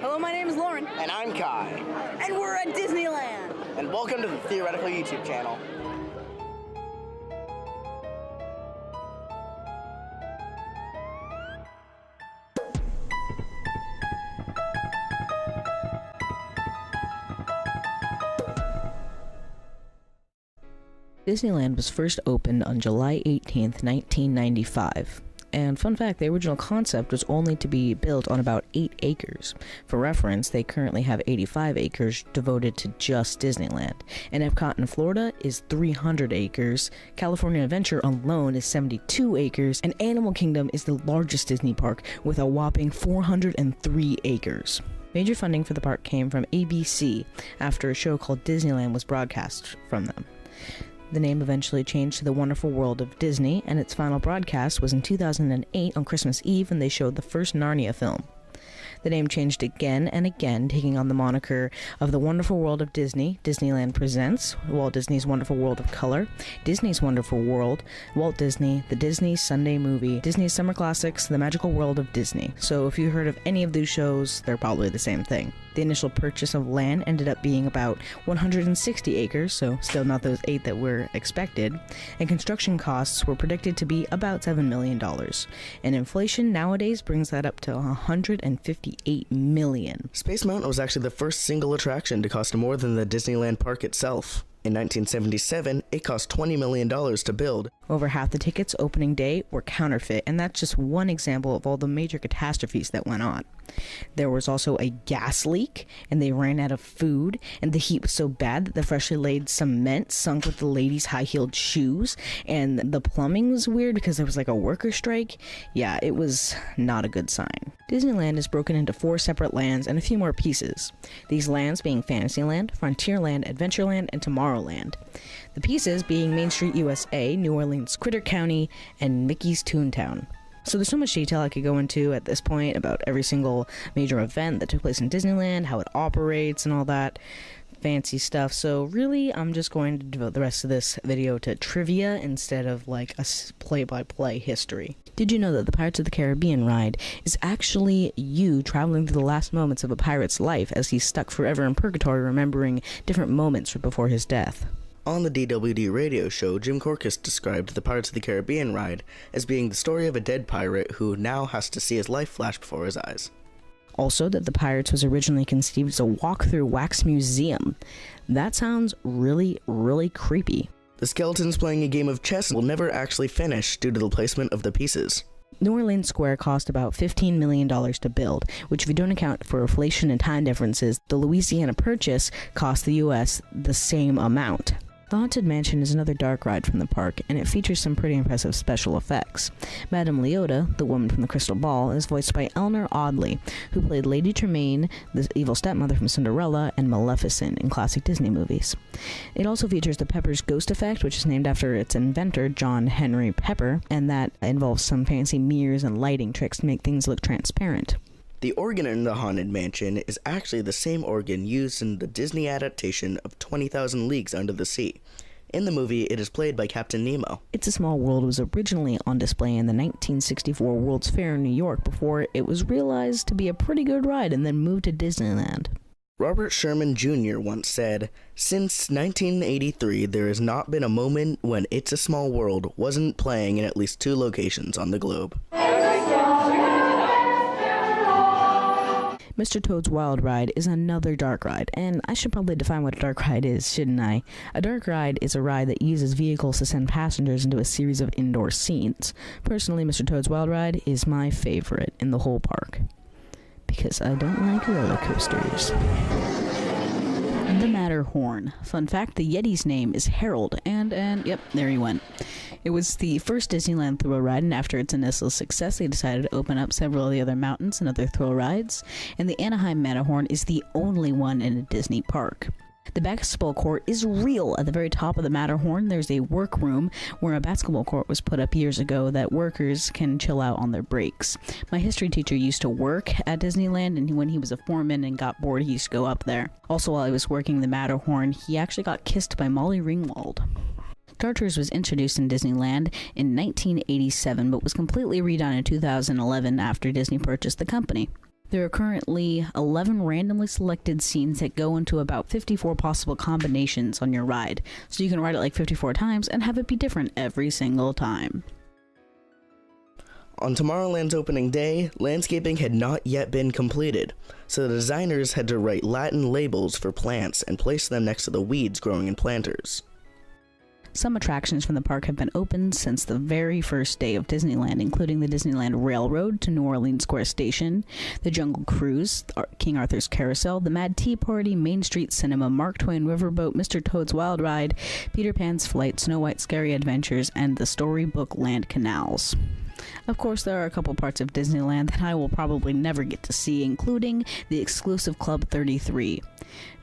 Hello, my name is Lauren. And I'm Kai. And we're at Disneyland. And welcome to the Theoretical YouTube channel. Disneyland was first opened on July 18th, 1995. And fun fact, the original concept was only to be built on about 8 acres. For reference, they currently have 85 acres devoted to just Disneyland. And Epcot in Florida is 300 acres, California Adventure alone is 72 acres, and Animal Kingdom is the largest Disney park with a whopping 403 acres. Major funding for the park came from ABC after a show called Disneyland was broadcast from them. The name eventually changed to The Wonderful World of Disney, and its final broadcast was in 2008 on Christmas Eve when they showed the first Narnia film. The name changed again and again, taking on the moniker of The Wonderful World of Disney, Disneyland Presents, Walt Disney's Wonderful World of Color, Disney's Wonderful World, Walt Disney, The Disney Sunday Movie, Disney's Summer Classics, The Magical World of Disney. So if you heard of any of those shows, they're probably the same thing. The initial purchase of land ended up being about 160 acres, so still not those 8 that were expected, and construction costs were predicted to be about $7 million. And inflation nowadays brings that up to $158 million. Space Mountain was actually the first single attraction to cost more than the Disneyland park itself. In 1977, it cost $20 million to build. Over half the tickets opening day were counterfeit, and that's just one example of all the major catastrophes that went on. There was also a gas leak, and they ran out of food, and the heat was so bad that the freshly laid cement sunk with the ladies' high-heeled shoes, and the plumbing was weird because there was like a worker strike. Yeah, it was not a good sign. Disneyland is broken into 4 separate lands and a few more pieces. These lands being Fantasyland, Frontierland, Adventureland, and Tomorrowland. The pieces being Main Street USA, New Orleans Critter County, and Mickey's Toontown. So there's so much detail I could go into at this point about every single major event that took place in Disneyland, how it operates and all that fancy stuff. So really, I'm just going to devote the rest of this video to trivia instead of like a play-by-play history. Did you know that the Pirates of the Caribbean ride is actually you traveling through the last moments of a pirate's life as he's stuck forever in purgatory remembering different moments before his death? On the DWD radio show, Jim Korkis described the Pirates of the Caribbean ride as being the story of a dead pirate who now has to see his life flash before his eyes. Also, that the Pirates was originally conceived as a walk-through wax museum. That sounds really, really creepy. The skeletons playing a game of chess will never actually finish due to the placement of the pieces. New Orleans Square cost about $15 million to build, which if you don't account for inflation and time differences, the Louisiana Purchase cost the US the same amount. The Haunted Mansion is another dark ride from the park, and it features some pretty impressive special effects. Madame Leota, the woman from the Crystal Ball, is voiced by Eleanor Audley, who played Lady Tremaine, the evil stepmother from Cinderella, and Maleficent in classic Disney movies. It also features the Pepper's Ghost Effect, which is named after its inventor, John Henry Pepper, and that involves some fancy mirrors and lighting tricks to make things look transparent. The organ in the Haunted Mansion is actually the same organ used in the Disney adaptation of 20,000 Leagues Under the Sea. In the movie, it is played by Captain Nemo. It's a Small World was originally on display in the 1964 World's Fair in New York before it was realized to be a pretty good ride and then moved to Disneyland. Robert Sherman Jr. once said, "Since 1983, there has not been a moment when It's a Small World wasn't playing in at least 2 locations on the globe." Mr. Toad's Wild Ride is another dark ride, and I should probably define what a dark ride is, shouldn't I? A dark ride is a ride that uses vehicles to send passengers into a series of indoor scenes. Personally, Mr. Toad's Wild Ride is my favorite in the whole park, because I don't like roller coasters. The Matterhorn. Fun fact, the Yeti's name is Harold, and yep, there he went. It was the first Disneyland thrill ride, and after its initial success, they decided to open up several of the other mountains and other thrill rides, and the Anaheim Matterhorn is the only one in a Disney park. The basketball court is real. At the very top of the Matterhorn, there's a workroom where a basketball court was put up years ago that workers can chill out on their breaks. My history teacher used to work at Disneyland, and when he was a foreman and got bored, he used to go up there. Also, while he was working the Matterhorn, he actually got kissed by Molly Ringwald. Star Tours was introduced in Disneyland in 1987, but was completely redone in 2011 after Disney purchased the company. There are currently 11 randomly selected scenes that go into about 54 possible combinations on your ride, so you can ride it like 54 times and have it be different every single time. On Tomorrowland's opening day, landscaping had not yet been completed, so the designers had to write Latin labels for plants and place them next to the weeds growing in planters. Some attractions from the park have been open since the very first day of Disneyland, including the Disneyland Railroad to New Orleans Square Station, the Jungle Cruise, King Arthur's Carousel, the Mad Tea Party, Main Street Cinema, Mark Twain Riverboat, Mr. Toad's Wild Ride, Peter Pan's Flight, Snow White's Scary Adventures, and the Storybook Land Canals. Of course, there are a couple parts of Disneyland that I will probably never get to see, including the exclusive Club 33.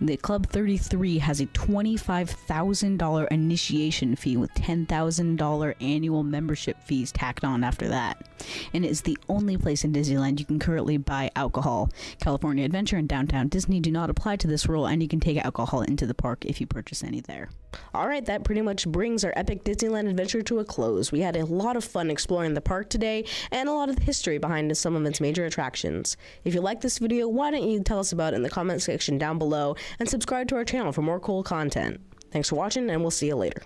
The Club 33 has a $25,000 initiation fee with $10,000 annual membership fees tacked on after that. And it is the only place in Disneyland you can currently buy alcohol. California Adventure and Downtown Disney do not apply to this rule, and you can take alcohol into the park if you purchase any there. Alright, that pretty much brings our epic Disneyland adventure to a close. We had a lot of fun exploring the park today, and a lot of the history behind some of its major attractions. If you like this video, why don't you tell us about it in the comment section down below, and subscribe to our channel for more cool content. Thanks for watching, and we'll see you later.